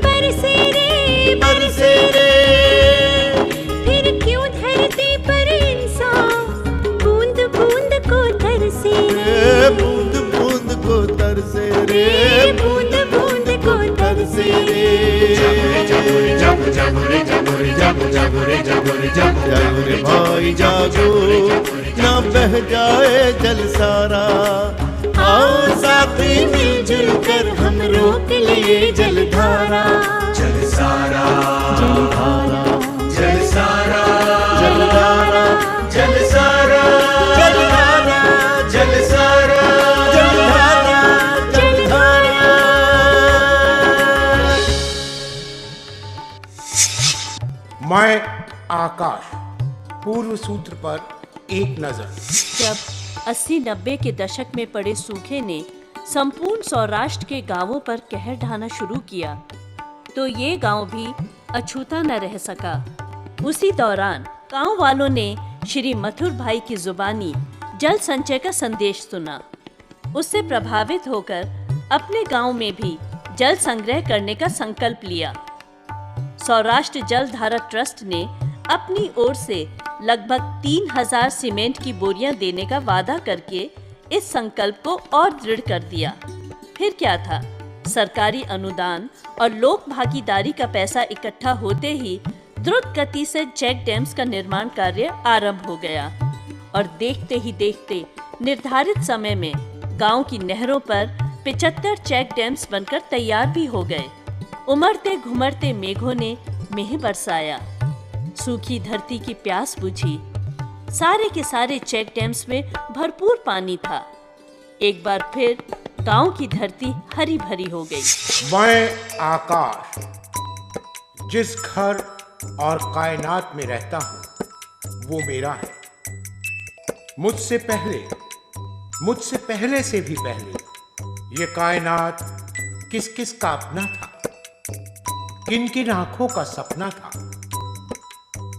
बरसे रे बरसे रे। फिर क्यों धरती पर इंसान बूंद बूंद को तरसे रे, बूंद बूंद को तरसे रे, बूंद बूंद को तरसे रे। जागो रे भाई जागो, ना बह जाए जल सारा। आओ साथी मिलजुल कर हम रोक लिए जलधारा। जल सारा, जलधारा, जल सारा, जलधारा, जल सारा, जलधारा, जल सारा, जलधारा, जलधारा। मैं आकाश, पूर्व सूत्र पर एक नजर। जब 80-90 के दशक में पड़े सूखे ने संपूर्ण सौराष्ट्र के गांवों पर कहर ढाना शुरू किया, तो ये गांव भी अछूता न रह सका। उसी दौरान गांव वालों ने श्री मथुर भाई की जुबानी जल संचय का संदेश सुना। उससे प्रभावित होकर अपने गांव में भी जल संग्रह करने का संकल्प लिया। सौराष्ट्र जल धारा ट्रस्ट ने अपनी ओर से लगभग 3000 सीमेंट की बोरियां देने का वादा करके इस संकल्प को और दृढ़ कर दिया। फिर क्या था, सरकारी अनुदान और लोक भागीदारी का पैसा इकट्ठा होते ही द्रुत गति से चेक डैम्स का निर्माण कार्य आरंभ हो गया और देखते ही देखते निर्धारित समय में गांव की नहरों पर 75 चेक डैम्स बनकर तैयार भी हो गए। उमड़ते घुमड़ते मेघों ने मेह बरसाया, सूखी धरती की प्यास बुझी। सारे के सारे चेक डैम्स में भरपूर पानी था। एक बार फिर गांव की धरती हरी भरी हो गई। मैं आकाश, जिस घर और कायनात में रहता हूँ वो मेरा है। मुझसे पहले से भी पहले ये कायनात किस किस का अपना था, किन किन आंखों का सपना था,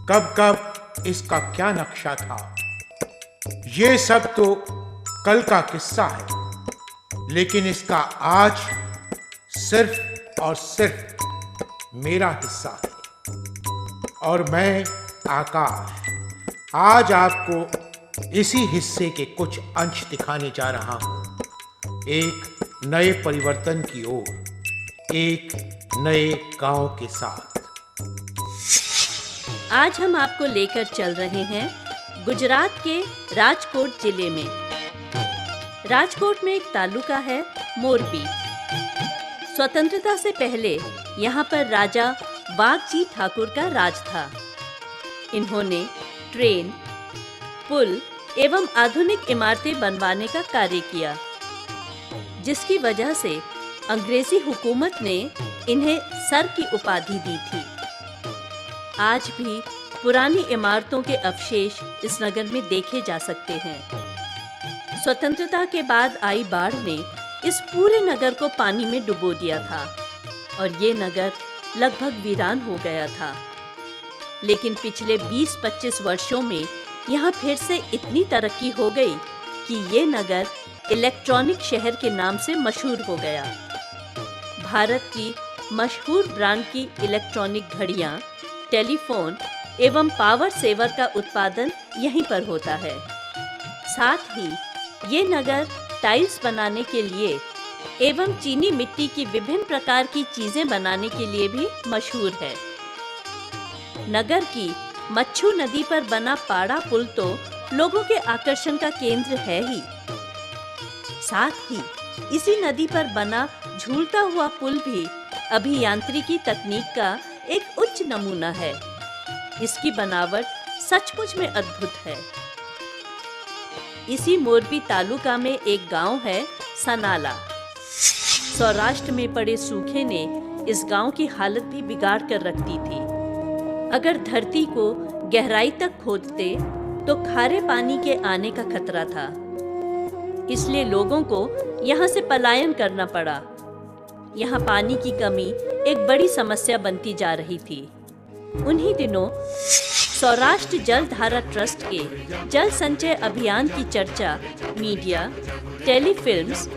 कब कब इसका क्या नक्शा था, ये सब तो कल का किस्सा है। लेकिन इसका आज सिर्फ और सिर्फ मेरा हिस्सा है। और मैं आकाश आज आपको इसी हिस्से के कुछ अंश दिखाने जा रहा हूं। एक नए परिवर्तन की ओर, एक नए गांव के साथ। आज हम आपको लेकर चल रहे हैं गुजरात के राजकोट जिले में। राजकोट में एक तालुका है मोरबी। स्वतंत्रता से पहले यहाँ पर राजा वाघजी ठाकुर का राज था। इन्होंने ट्रेन, पुल एवं आधुनिक इमारतें बनवाने का कार्य किया, जिसकी वजह से अंग्रेजी हुकूमत ने इन्हें सर की उपाधि दी थी। आज भी पुरानी इमारतों के अवशेष इस नगर में देखे जा सकते हैं। स्वतंत्रता के बाद आई बाढ़ ने इस पूरे नगर को पानी में डुबो दिया था और ये नगर लगभग वीरान हो गया था। लेकिन पिछले 20-25 वर्षों में यहाँ फिर से इतनी तरक्की हो गई कि ये नगर इलेक्ट्रॉनिक शहर के नाम से मशहूर हो गया। भारत की मशहूर ब्रांड की इलेक्ट्रॉनिक घड़ियाँ, टेलीफोन एवं पावर सेवर का उत्पादन यहीं पर होता है। साथ ही ये नगर टाइल्स बनाने के लिए एवं चीनी मिट्टी की विभिन्न प्रकार की चीजें बनाने के लिए भी मशहूर है। नगर की मच्छू नदी पर बना पाड़ा पुल तो लोगों के आकर्षण का केंद्र है ही। साथ ही इसी नदी पर बना झूलता हुआ पुल भी अभियांत्रिकी तकनीक का एक उच्च नमूना है। इसकी बनावट सचमुच में अद्भुत है। इसी मोरबी तालुका में एक गांव है सनाला। सौराष्ट्र में पड़े सूखे ने इस गांव की हालत भी बिगाड़ कर रख दी थी। अगर धरती को गहराई तक खोदते तो खारे पानी के आने का खतरा था। इसलिए लोगों को यहाँ से पलायन करना पड़ा। यहाँ पानी की कमी एक बड़ी समस्या बनती जा रही थी। उन्हीं दिनों सौराष्ट्र जल धारा ट्रस्ट के जल संचय अभियान की चर्चा मीडिया, टेलीफिल्म्स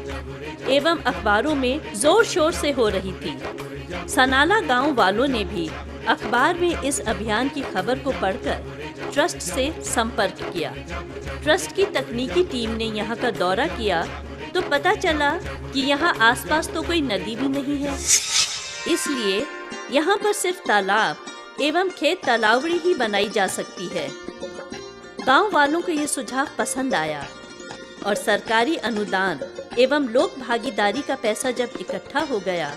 एवं अखबारों में जोर शोर से हो रही थी। सनाला गांव वालों ने भी अखबार में इस अभियान की खबर को पढ़कर ट्रस्ट से संपर्क किया। ट्रस्ट की तकनीकी टीम ने यहाँ का दौरा किया तो पता चला कि यहाँ आसपास तो कोई नदी भी नहीं है, इसलिए यहाँ पर सिर्फ तालाब एवं खेत तालावड़ी ही बनाई जा सकती है। गांव वालों को ये सुझाव पसंद आया और सरकारी अनुदान एवं लोक भागीदारी का पैसा जब इकट्ठा हो गया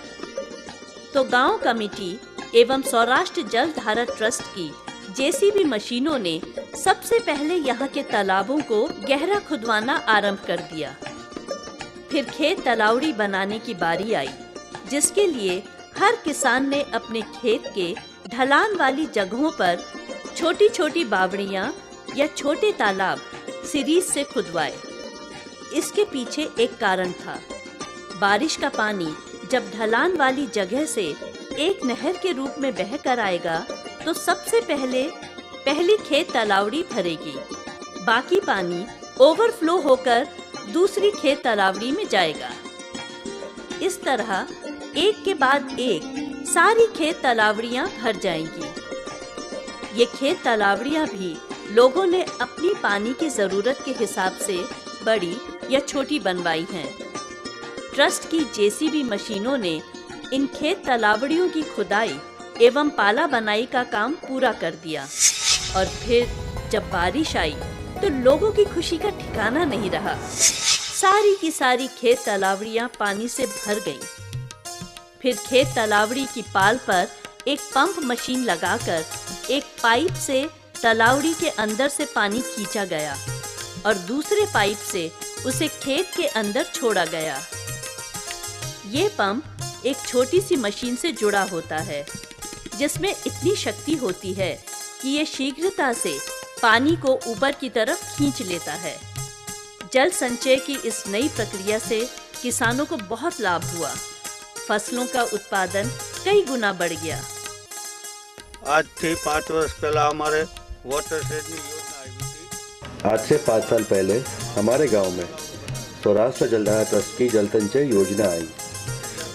तो गांव कमेटी एवं सौराष्ट्र जल धारा ट्रस्ट की जेसीबी मशीनों ने सबसे पहले यहाँ के तालाबों को गहरा खुदवाना आरंभ कर दिया। फिर खेत तालावड़ी बनाने की बारी आई, जिसके लिए हर किसान ने अपने खेत के ढलान वाली जगहों पर छोटी छोटी बावड़ियां या छोटे तालाब सीरीज से खुदवाए। इसके पीछे एक कारण था। बारिश का पानी जब ढलान वाली जगह से एक नहर के रूप में बह कर आएगा तो सबसे पहली खेत तालावड़ी भरेगी, बाकी पानी ओवरफ्लो होकर दूसरी खेत तालावड़ी में जाएगा। इस तरह एक के बाद एक सारी खेत तालावड़ियां भर जाएंगी। ये खेत तालावड़ियां भी लोगों ने अपनी पानी की जरूरत के हिसाब से बड़ी या छोटी बनवाई हैं। ट्रस्ट की जेसीबी मशीनों ने इन खेत तालावड़ियों की खुदाई एवं पाला बनाई का काम पूरा कर दिया और फिर जब बारिश आई तो लोगों की खुशी का ठिकाना नहीं रहा। सारी की सारी खेत तालावड़ियां पानी से भर गईं। फिर खेत तालावड़ी की पाल पर एक पंप मशीन लगाकर एक पाइप से तालावड़ी के अंदर से पानी खींचा गया और दूसरे पाइप से उसे खेत के अंदर छोड़ा गया। ये पंप एक छोटी सी मशीन से जुड़ा होता है, जिसमें इतनी शक्ति होती है कि ये शीघ्रता से पानी को ऊपर की तरफ खींच लेता है। जल संचय की इस नई प्रक्रिया से किसानों को बहुत लाभ हुआ। फसलों का उत्पादन कई गुना बढ़ गया। आज से 5 वर्ष पहला हमारे वाटरशेड में योजना आई थी। आज से 5 साल पहले हमारे गांव में सौराष्ट्र जलधारा ट्रस्ट की जल संचय योजना आई,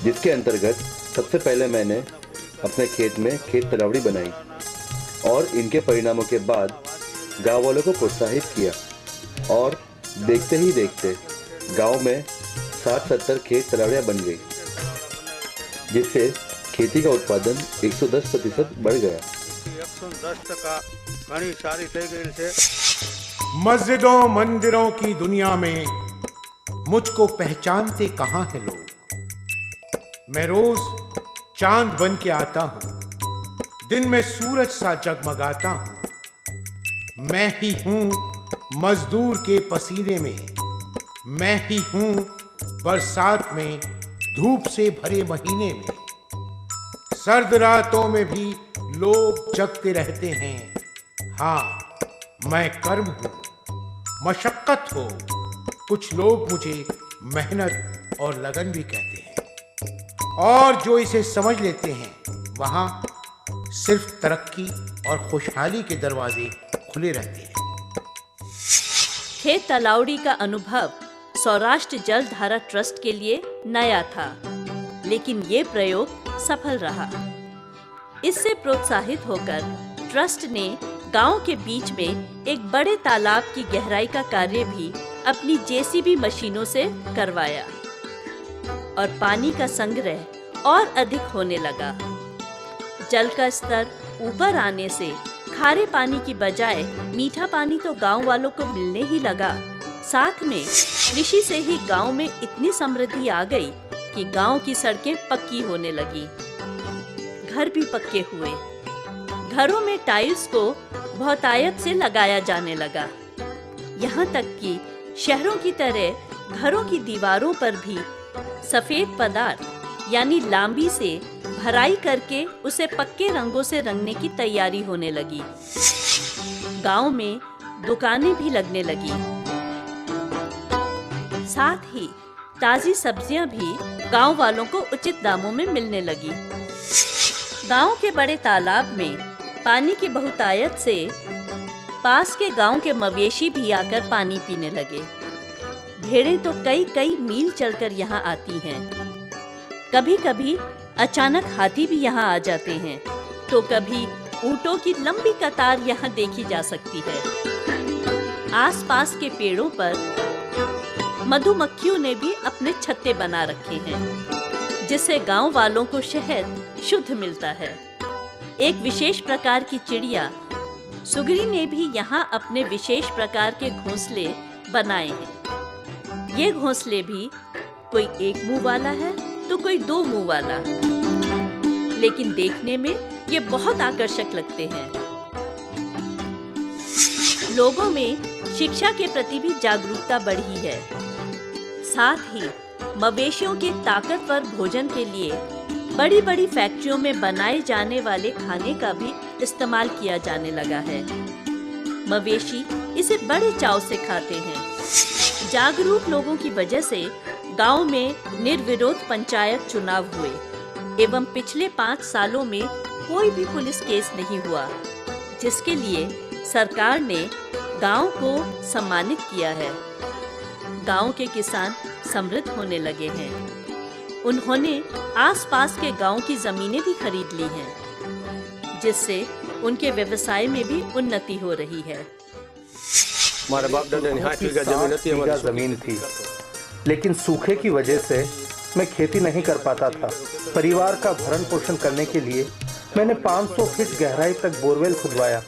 जिसके अंतर्गत सबसे पहले मैंने अपने खेत में खेत तालावड़ी बनाई और इनके परिणामों के बाद गांव वालों को प्रोत्साहित किया और देखते ही देखते गांव में 60-70 खेत तालावड़ियाँ बन गई, जिससे खेती का उत्पादन 110% बढ़ गया। 110% घनी सारी થઈ ગઈ છે। मस्जिदों मंदिरों की दुनिया में मुझको पहचानते कहाँ हैं लोग। मैं रोज चांद बन के आता हूँ, दिन में सूरज सा जगमगाता हूँ। मैं ही हूँ मजदूर के पसीने में, मैं ही हूँ बरसात में धूप से भरे महीने में। सर्द रातों में भी लोग जगते रहते हैं। हाँ, मैं कर्म हूँ, मशक्कत हो। कुछ लोग मुझे मेहनत और लगन भी कहते हैं, और जो इसे समझ लेते हैं वहाँ सिर्फ तरक्की और खुशहाली के दरवाजे खुले रहते हैं। खेत तालावड़ी का अनुभव सौराष्ट्र जल धारा ट्रस्ट के लिए नया था, लेकिन ये प्रयोग सफल रहा। इससे प्रोत्साहित होकर ट्रस्ट ने गांव के बीच में एक बड़े तालाब की गहराई का कार्य भी अपनी जेसीबी मशीनों से करवाया और पानी का संग्रह और अधिक होने लगा। जल का स्तर ऊपर आने से खारे पानी की बजाय मीठा पानी तो गांव वालों को मिलने ही लगा। साथ में कृषि से ही गांव में इतनी समृद्धि आ गई कि गांव की सड़कें पक्की होने लगी, घर भी पक्के हुए। घरों में टाइल्स को बहुतायत से लगाया जाने लगा। यहाँ तक कि शहरों की तरह घरों की दीवारों पर भी सफेद पदार्थ यानी लांबी से भराई करके उसे पक्के रंगों से रंगने की तैयारी होने लगी। गांव में दुकानें भी लगने लगी। साथ ही ताजी सब्जियां भी गांव वालों को उचित दामों में मिलने लगी। गांव के बड़े तालाब में पानी की बहुतायत से पास के गांव के मवेशी भी आकर पानी पीने लगे। भेड़ें तो कई कई मील चलकर यहाँ आती हैं। कभी कभी अचानक हाथी भी यहाँ आ जाते हैं, तो कभी ऊंटों की लंबी कतार यहाँ देखी जा सकती है। आसपास के पेड़ों पर मधुमक्खियों ने भी अपने छत्ते बना रखे हैं, जिससे गांव वालों को शहद शुद्ध मिलता है। एक विशेष प्रकार की चिड़िया सुगरी ने भी यहाँ अपने विशेष प्रकार के घोंसले बनाए हैं। ये घोंसले भी कोई एक मुंह वाला है तो कोई दो मुंह वाला, लेकिन देखने में ये बहुत आकर्षक लगते हैं। लोगों में शिक्षा के प्रति भी जागरूकता बढ़ी है। साथ ही मवेशियों के ताकतवर भोजन के लिए बड़ी बड़ी फैक्ट्रियों में बनाए जाने वाले खाने का भी इस्तेमाल किया जाने लगा है। मवेशी इसे बड़े चाव से खाते हैं। जागरूक लोगों की वजह से गांव में निर्विरोध पंचायत चुनाव हुए एवं पिछले 5 सालों में कोई भी पुलिस केस नहीं हुआ, जिसके लिए सरकार ने गांव को सम्मानित किया है। गांव के किसान समृद्ध होने लगे हैं। उन्होंने आसपास के गांव की जमीनें भी खरीद ली हैं, जिससे उनके व्यवसाय में भी उन्नति हो रही है। हमारे बाप दादा ने 8 बीघा जमीन थी, बीघा जमीन थी, लेकिन सूखे की वजह से मैं खेती नहीं कर पाता था। परिवार का भरण पोषण करने के लिए मैंने 500 फीट गहराई तक बोरवेल खुदवाया,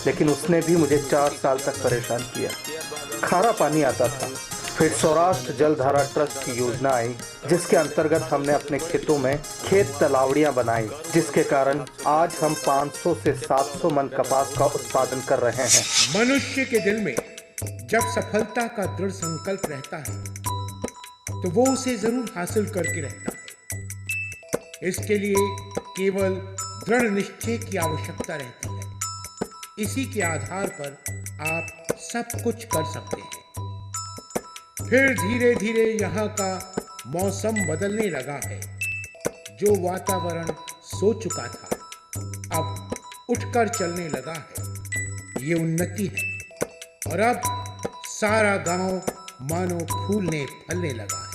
लेकिन उसने भी मुझे 4 साल तक परेशान किया। खारा पानी आता था। फिर सौराष्ट्र जलधारा ट्रस्ट की योजना आई, जिसके अंतर्गत हमने अपने खेतों में खेत तलावड़ियां बनाई, जिसके कारण आज हम 500 से 700 मन कपास का उत्पादन कर रहे हैं। मनुष्य के दिल में जब सफलता का दृढ़ संकल्प रहता है तो वो उसे जरूर हासिल करके रहता है। इसके लिए केवल दृढ़ निश्चय की आवश्यकता रहती है। इसी के आधार पर आप सब कुछ कर सकते हैं। फिर धीरे धीरे यहाँ का मौसम बदलने लगा है। जो वातावरण सो चुका था अब उठकर चलने लगा है। ये उन्नति है और अब सारा गांव मानो फूलने फलने लगा है।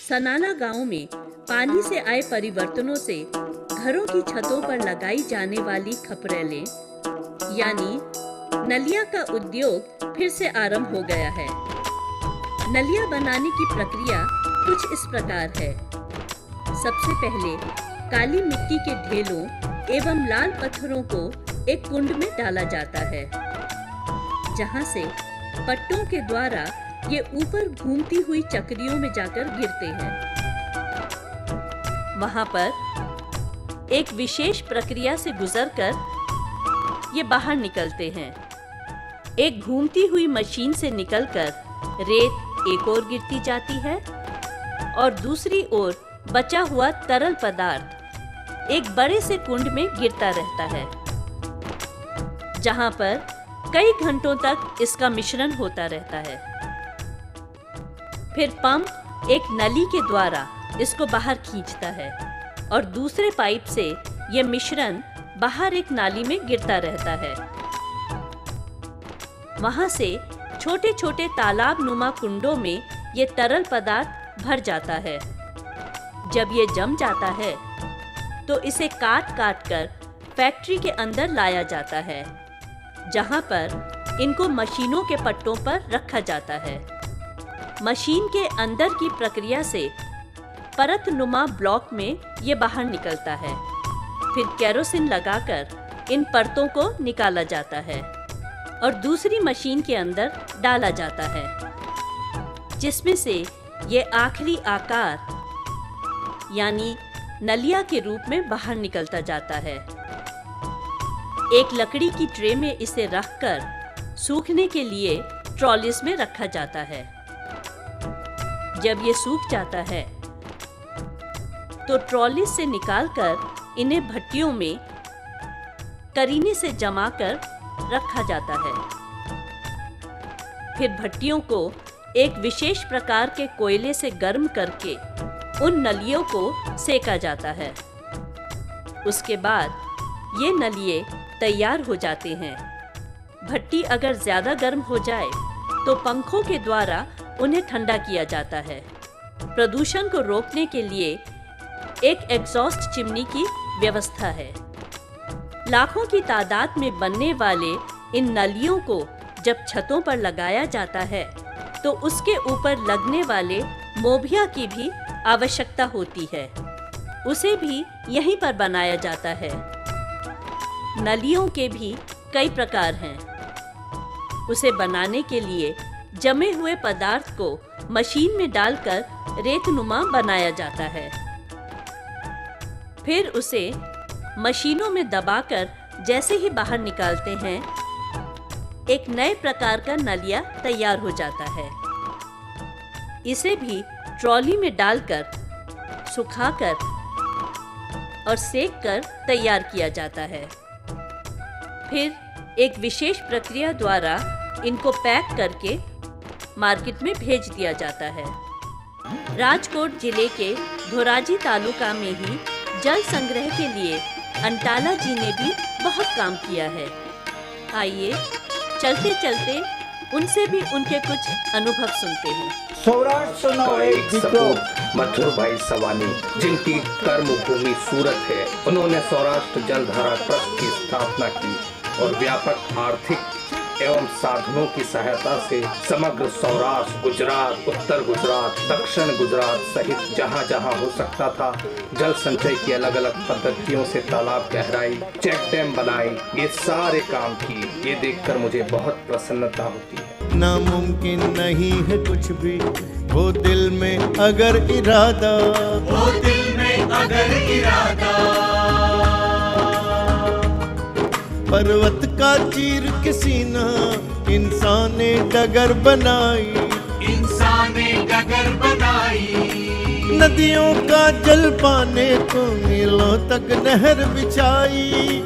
सनाला गांव में पानी से आए परिवर्तनों से घरों की छतों पर लगाई जाने वाली खपरेलें यानी नलिया का उद्योग फिर से आरंभ हो गया है। नलिया बनाने की प्रक्रिया कुछ इस प्रकार है। सबसे पहले काली मिट्टी के ढेलों एवं लाल पत्थरों को एक कुंड में डाला जाता है, जहां से पट्टों के द्वारा ये ऊपर घूमती हुई चक्रियों में जाकर गिरते हैं। वहां पर एक विशेष प्रक्रिया से गुजरकर ये बाहर निकलते हैं। एक घूमती हुई मशीन से निकलकर रेत एक ओर गिरती जाती है और दूसरी ओर बचा हुआ तरल पदार्थ एक बड़े से कुंड में गिरता रहता है, जहां पर कई घंटों तक इसका मिश्रण होता रहता है। फिर पंप एक नली के द्वारा इसको बाहर खींचता है और दूसरे पाइप से यह मिश्रण बाहर एक नाली में गिरता रहता है। वहां से छोटे छोटे तालाब नुमा कुंडों में ये तरल पदार्थ भर जाता है। जब ये जम जाता है तो इसे काट काट कर फैक्ट्री के अंदर लाया जाता है, जहां पर इनको मशीनों के पट्टों पर रखा जाता है। मशीन के अंदर की प्रक्रिया से परत नुमा ब्लॉक में ये बाहर निकलता है। फिर केरोसिन लगाकर इन परतों को निकाला जाता है और दूसरी मशीन के अंदर डाला जाता है, जिसमें से ये आखिरी आकार यानी नलिया के रूप में बाहर निकलता जाता है। एक लकड़ी की ट्रे में इसे रखकर सूखने के लिए ट्रॉलिस में रखा जाता है। जब ये सूख जाता है तो ट्रॉलिस से निकालकर इन्हें भट्टियों में करीने से जमाकर रखा जाता है। फिर भट्टियों को एक विशेष प्रकार के कोयले से गर्म करके उन नलियों को सेका जाता है। उसके बाद ये नलिये तैयार हो जाते हैं। भट्टी अगर ज्यादा गर्म हो जाए तो पंखों के द्वारा उन्हें ठंडा किया जाता है। प्रदूषण को रोकने के लिए एक एग्जॉस्ट चिमनी की व्यवस्था है। लाखों की तादाद में बनने वाले इन नलियों को जब छतों पर लगाया जाता है तो उसके ऊपर लगने वाले मोबिया की भी आवश्यकता होती है। उसे भी यहीं पर बनाया जाता है। नलियों के भी कई प्रकार हैं। उसे बनाने के लिए जमे हुए पदार्थ को मशीन में डालकर रेतनुमा बनाया जाता है। फिर उसे मशीनों में दबाकर जैसे ही बाहर निकालते हैं, एक नए प्रकार का नलिया तैयार हो जाता है। इसे भी ट्रॉली में डालकर, सुखाकर और सेककर तैयार किया जाता है। फिर एक विशेष प्रक्रिया द्वारा इनको पैक करके मार्केट में भेज दिया जाता है। राजकोट जिले के धोराजी तालुका में ही जल संग्रह के लिए अंटाला जी ने भी बहुत काम किया है। आइए चलते चलते उनसे भी उनके कुछ अनुभव सुनते हैं। सौराष्ट्र नो एक विप्लव मथुर भाई सवानी, जिनकी कर्मभूमि सूरत है, उन्होंने सौराष्ट्र जलधारा ट्रस्ट की स्थापना की और व्यापक आर्थिक एवं साधनों की सहायता से समग्र सौराष्ट्र, गुजरात, उत्तर गुजरात, दक्षिण गुजरात सहित जहां जहां हो सकता था जल संचय की अलग अलग पद्धतियों से तालाब गहराई, चेक डैम बनाई, ये सारे काम किए। ये देखकर मुझे बहुत प्रसन्नता होती है। नामुमकिन नहीं है कुछ भी, वो दिल में अगर इरादा, वो दिल में अगर इरादा, पर्वत का चीर के सीना इंसान ने डगर बनाई, इंसान ने डगर बनाई। नदियों का जल पाने को मीलों तक नहर बिछाई।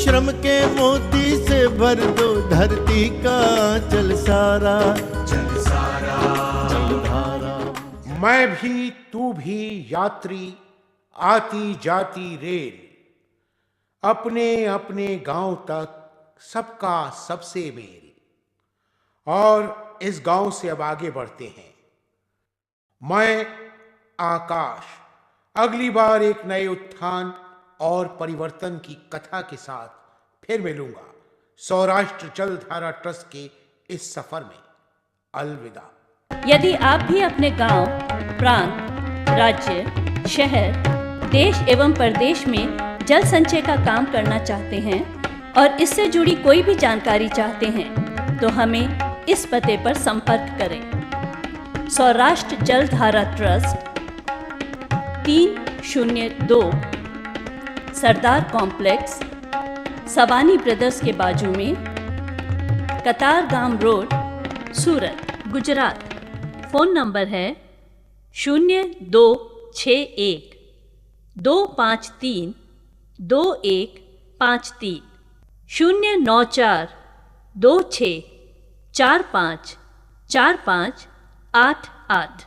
श्रम के मोती से भर दो धरती का जल सारा, जल सारा, जलधारा। मैं भी तू भी यात्री, आती जाती रेल, अपने अपने गांव तक सबका सबसे मेल। और इस गांव से अब आगे बढ़ते हैं। मैं आकाश अगली बार एक नए उत्थान और परिवर्तन की कथा के साथ फिर मिलूंगा सौराष्ट्र जलधारा ट्रस्ट के इस सफर में। अलविदा। यदि आप भी अपने गांव, प्रांत, राज्य, शहर, देश एवं प्रदेश में जल संचय का काम करना चाहते हैं और इससे जुड़ी कोई भी जानकारी चाहते हैं तो हमें इस पते पर संपर्क करें। सौराष्ट्र जलधारा ट्रस्ट, 302 सरदार कॉम्प्लेक्स, सवानी ब्रदर्स के बाजू में, कतारगाम रोड, सूरत, गुजरात। फ़ोन नंबर है 0261 253 2153, 094 26 45 45 88।